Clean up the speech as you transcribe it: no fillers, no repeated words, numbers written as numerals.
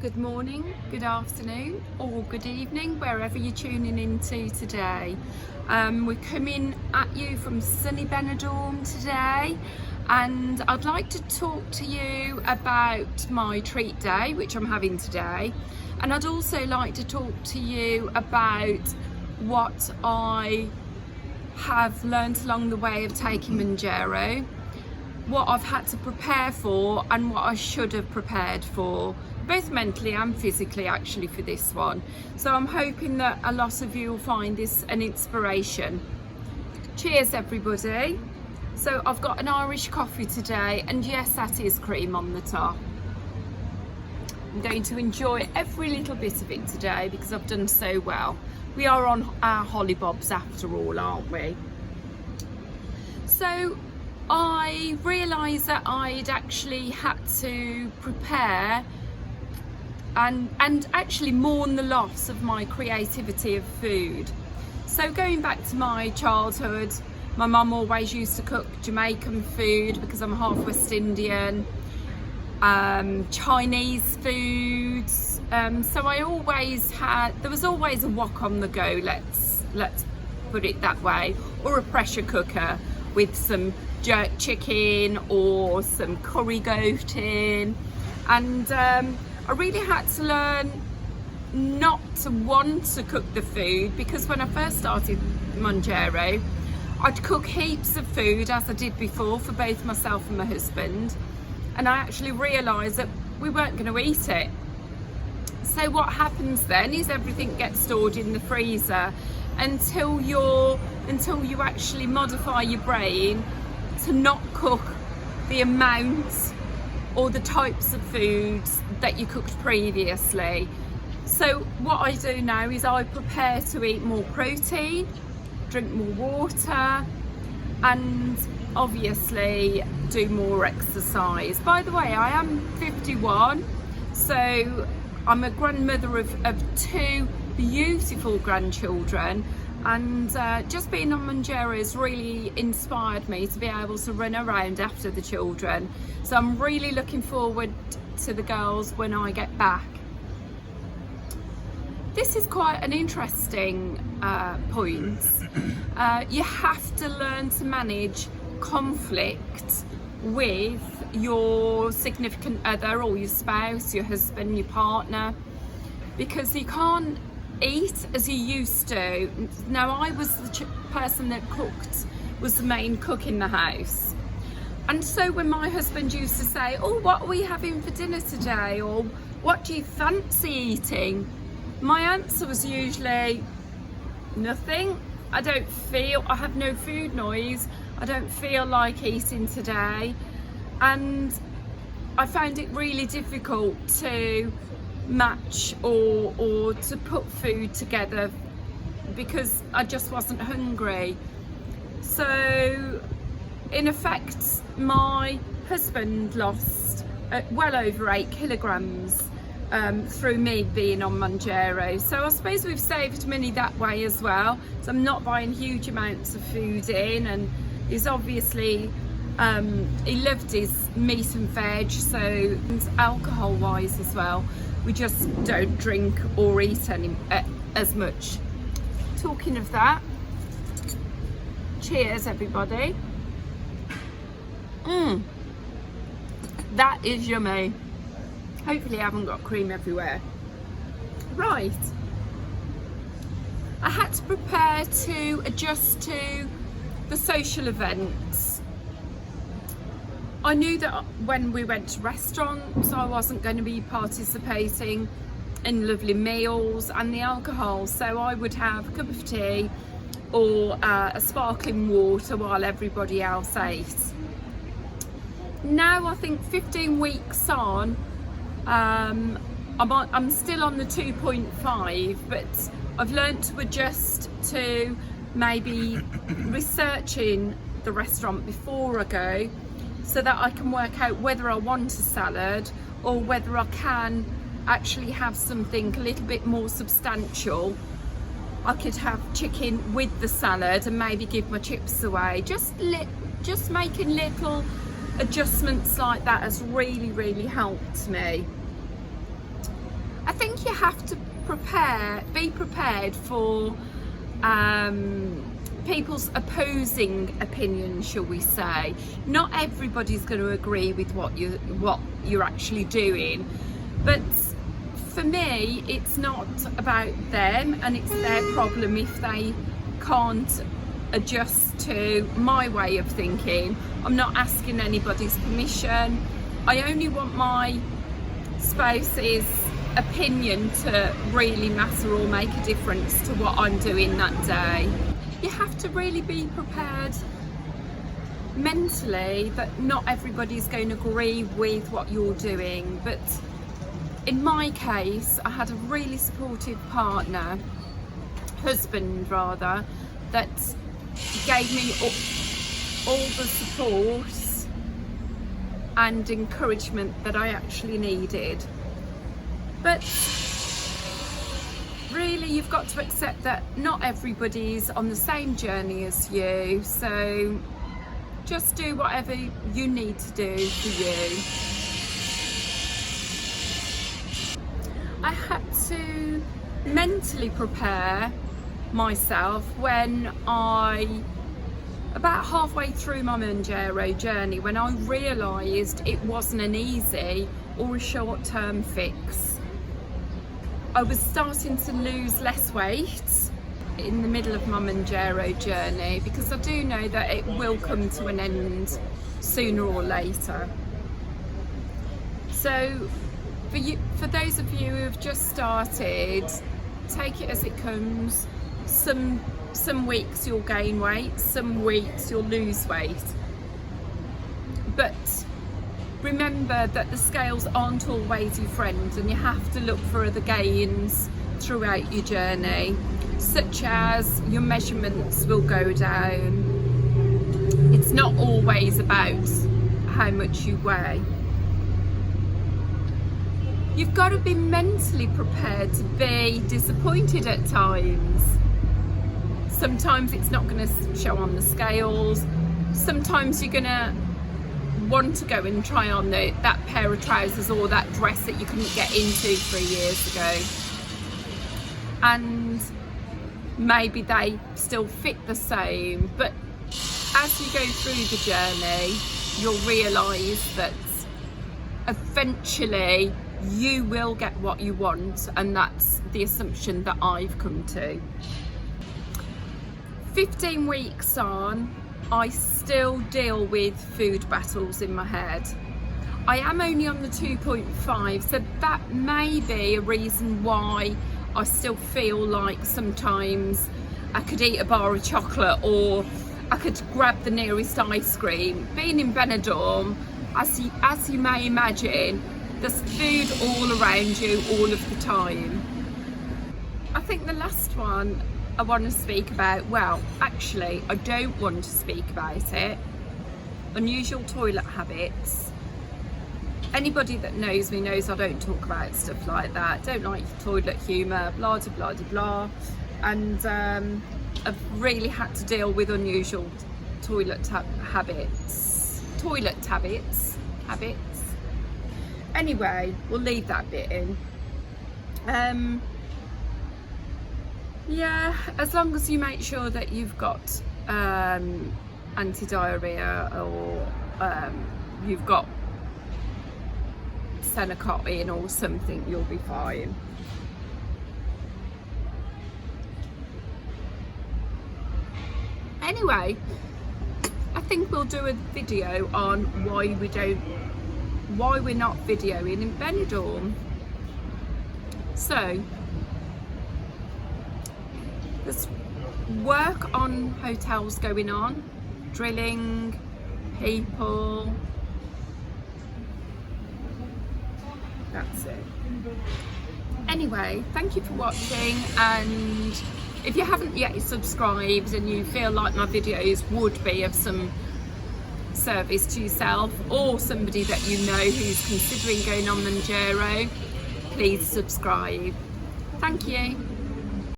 Good morning, good afternoon or good evening, wherever you're tuning into today. We're coming at you from sunny Benidorm today, and I'd like to talk to you about my treat day, which I'm having today, and I'd also like to talk to you about what I have learnt along the way of taking MOUNJARO, what I've had to prepare for and what I should have prepared for, both mentally and physically actually, for this one. So I'm hoping that a lot of you will find this an inspiration. Cheers everybody. So I've got an Irish coffee today, and yes, that is cream on the top. I'm going to enjoy every little bit of it today because I've done so well. We are on our hollybobs after all, aren't we? So I realised that I'd actually had to prepare and actually mourn the loss of my creativity of food. So going back to my childhood, my mum always used to cook Jamaican food because I'm half West Indian, Chinese foods. So I always had, there was always a wok on the go, let's put it that way, or a pressure cooker with some jerk chicken or some curry goat in. And I really had to learn not to want to cook the food, because when I first started MOUNJARO, I'd cook heaps of food, as I did before, for both myself and my husband, and I actually realised that we weren't going to eat it. So what happens then is everything gets stored in the freezer until you actually modify your brain to not cook the amount or the types of foods that you cooked previously. So what I do now is I prepare to eat more protein, drink more water, and obviously do more exercise. By the way, I am 51, so I'm a grandmother of two beautiful grandchildren, and just being on MOUNJARO has really inspired me to be able to run around after the children. So I'm really looking forward to the girls when I get back. This is quite an interesting point. You have to learn to manage conflict with your significant other or your spouse, your husband, your partner, because you can't eat as you used to. Now, I was the person that cooked, was the main cook in the house, and so when my husband used to say, "Oh, what are we having for dinner today?" or "What do you fancy eating?" my answer was usually nothing. I have no food noise, I don't feel like eating today. And I found it really difficult to match or to put food together because I just wasn't hungry. So in effect, my husband lost well over 8 kilograms through me being on MOUNJARO. So I suppose we've saved money that way as well. So I'm not buying huge amounts of food in, and he's obviously he loved his meat and veg, so, and alcohol wise as well, we just don't drink or eat as much. Talking of that, cheers everybody. That is yummy. Hopefully I haven't got cream everywhere. Right, I had to prepare to adjust to the social events. I knew that when we went to restaurants, I wasn't going to be participating in lovely meals and the alcohol, so I would have a cup of tea or a sparkling water while everybody else ate. Now I think 15 weeks on, I'm still on the 2.5, but I've learned to adjust to maybe researching the restaurant before I go, so that I can work out whether I want a salad or whether I can actually have something a little bit more substantial. I could have chicken with the salad and maybe give my chips away. Just making little adjustments like that has really helped me. think you have to be prepared for people's opposing opinions, shall we say. Not everybody's going to agree with what you're actually doing, but for me it's not about them, and it's their problem if they can't adjust to my way of thinking. I'm not asking anybody's permission. I only want my spouse's opinion to really matter or make a difference to what I'm doing that day. You have to really be prepared mentally that not everybody's going to agree with what you're doing. But in my case, I had a really supportive husband rather, that gave me all the support and encouragement that I actually needed. But really, you've got to accept that not everybody's on the same journey as you, so just do whatever you need to do for you. I had to mentally prepare myself when about halfway through my MOUNJARO journey, when I realised it wasn't an easy or a short-term fix. I was starting to lose less weight in the middle of my MOUNJARO journey, because I do know that it will come to an end sooner or later. So for those of you who have just started, take it as it comes. Some weeks you'll gain weight, some weeks you'll lose weight, but remember that the scales aren't always your friend, and you have to look for other gains throughout your journey, such as your measurements will go down. It's not always about how much you weigh. You've got to be mentally prepared to be disappointed at times. Sometimes it's not going to show on the scales. Sometimes you're going to want to go and try on that pair of trousers or that dress that you couldn't get into 3 years ago, and maybe they still fit the same. But as you go through the journey, you'll realise that eventually you will get what you want, and that's the assumption that I've come to. 15 weeks on, I still deal with food battles in my head. I am only on the 2.5, so that may be a reason why I still feel like sometimes I could eat a bar of chocolate, or I could grab the nearest ice cream. Being in Benidorm, as you may imagine, there's food all around you all of the time. I think the last one I want to speak about, well, actually I don't want to speak about it, unusual toilet habits. Anybody that knows me knows I don't talk about stuff like that. Don't like toilet humour, blah de blah de blah. And I've really had to deal with unusual toilet habits. Anyway, we'll leave that bit in. Yeah, as long as you make sure that you've got anti-diarrhea, or you've got Senokot or something, you'll be fine. Anyway, I think we'll do a video on why we're not videoing in Benidorm. So there's work on hotels going on, drilling, people. That's it. Anyway, thank you for watching, and if you haven't yet subscribed and you feel like my videos would be of some service to yourself or somebody that you know who's considering going on MOUNJARO, please subscribe. Thank you.